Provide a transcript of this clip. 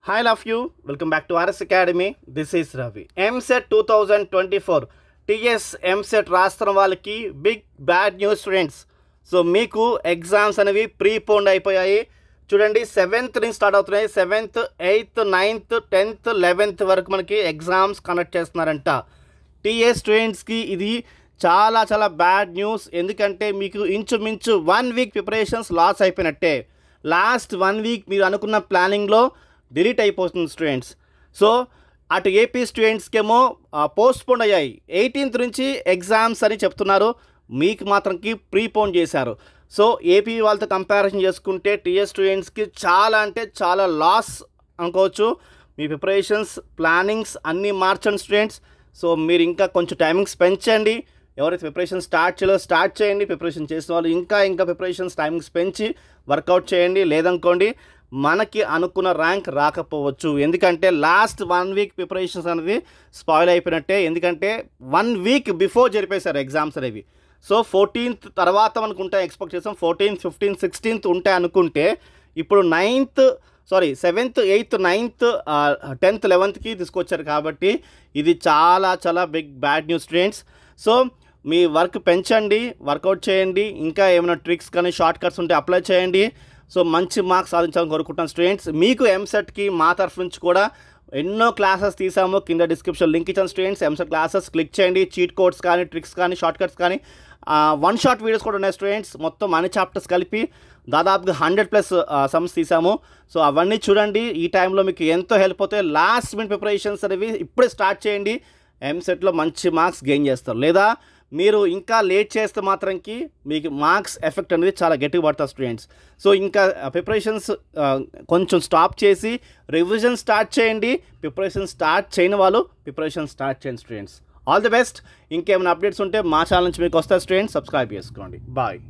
Hi, love you. Welcome back to RS Academy. This is Ravi. MSET 2024 TS MSET రాస్తున్న వాళ్ళకి big bad news friends. So మీకు exams అనేవి preponed అయిపోయాయి. చూడండి 7th నుంచి start అవుతున్నాయి. 7th, 8th, 9th, 10th, 11th వరకు మనకి ఎగ్జామ్స్ కండక్ట్ చేస్తున్నారంట. టీఎస్ స్టూడెంట్స్కి ఇది చాలా చాలా బ్యాడ్ న్యూస్. ఎందుకంటే మీకు ఇంచుమించు 1 వీక్ ప్రిపరేషన్స్ లాస్ అయిపోయినట్టే. లాస్ట్ 1 వీక్ మీరు అనుకున్న ప్లానింగ్లో డిలీట్ అయిపోతుంది స్టూడెంట్స్. సో అటు ఏపీ స్టూడెంట్స్కేమో పోస్ట్పోన్ అయ్యాయి. 18th నుంచి ఎగ్జామ్స్ అని చెప్తున్నారు, మీకు మాత్రంకి ప్రీపోన్ చేశారు. సో ఏపీ వాళ్ళతో కంపారిజన్ చేసుకుంటే టీఎస్ స్టూడెంట్స్కి చాలా అంటే చాలా లాస్ అనుకోవచ్చు. మీ ప్రిపరేషన్స్ ప్లానింగ్స్ అన్నీ మార్చండి స్టూడెంట్స్. సో మీరు ఇంకా కొంచెం టైమింగ్స్ పెంచండి. ఎవరైతే ప్రిపరేషన్ స్టార్ట్ చేయండి. ప్రిపరేషన్ చేసిన వాళ్ళు ఇంకా ప్రిపరేషన్స్ టైమింగ్స్ పెంచి వర్కౌట్ చేయండి. లేదనుకోండి మనకి అనుకున్న ర్యాంక్ రాకపోవచ్చు. ఎందుకంటే లాస్ట్ 1 వీక్ ప్రిపరేషన్స్ అనేది స్పాయిల్ అయిపోయినట్టే. ఎందుకంటే 1 వీక్ బిఫోర్ జరిపేశారు ఎగ్జామ్స్ అనేవి. సో 14th తర్వాత మనకు ఉంటాయి ఎక్స్పెక్ట్ చేసాం. 14th, 15th, 16th ఉంటాయి అనుకుంటే ఇప్పుడు 7th, 8th, 9th, 10th, 11thకి తీసుకొచ్చారు. కాబట్టి ఇది చాలా చాలా big bad news students. So మీ వర్క్ పెంచండి, వర్కౌట్ చేయండి. ఇంకా ఏమైనా ట్రిక్స్ కానీ షార్ట్ కట్స్ ఉంటే అప్లై చేయండి. సో మంచి మార్క్స్ సాధించాలని కోరుకుంటాను స్టూడెంట్స్. మీకు ఎంసెట్కి మా తరఫు నుంచి కూడా ఎన్నో క్లాసెస్ తీసాము. కింద డిస్క్రిప్షన్ లింక్ ఇచ్చాను స్టూడెంట్స్. ఎంసెట్ క్లాసెస్ క్లిక్ చేయండి. చీట్ కోడ్స్ కానీ, ట్రిక్స్ కానీ, షార్ట్ కట్స్ కానీ, 1 షాట్ వీడియోస్ కూడా ఉన్నాయి స్టూడెంట్స్. మొత్తం అన్ని చాప్టర్స్ కలిపి దాదాపుగా 100+ సమ్స్ తీసాము. సో అవన్నీ చూడండి. ఈ టైంలో మీకు ఎంతో హెల్ప్ అవుతాయి. లాస్ట్ మినిట్ ప్రిపరేషన్స్ అనేవి ఇప్పుడే స్టార్ట్ చేయండి. ఎంసెట్లో మంచి మార్క్స్ గెయిన్ చేస్తారు. లేదా మీరు ఇంకా లేట్ చేస్తే మాత్రంకి మీకు మార్క్స్ ఎఫెక్ట్ అనేది చాలా గట్టిగా పడతారు స్టూడెంట్స్. సో ఇంకా ప్రిపరేషన్స్ కొంచెం స్టాప్ చేసి రివిజన్ స్టార్ట్ చేయండి. ప్రిపరేషన్ స్టార్ట్ చేయని వాళ్ళు ప్రిపరేషన్ స్టార్ట్ చేయండి స్టూడెంట్స్. All the best. ఇంకేమైనా అప్డేట్స్ ఉంటే మా ఛానల్ నుంచి మీకు వస్తాయి స్టూడెంట్స్. సబ్స్క్రైబ్ చేసుకోండి. బాయ్.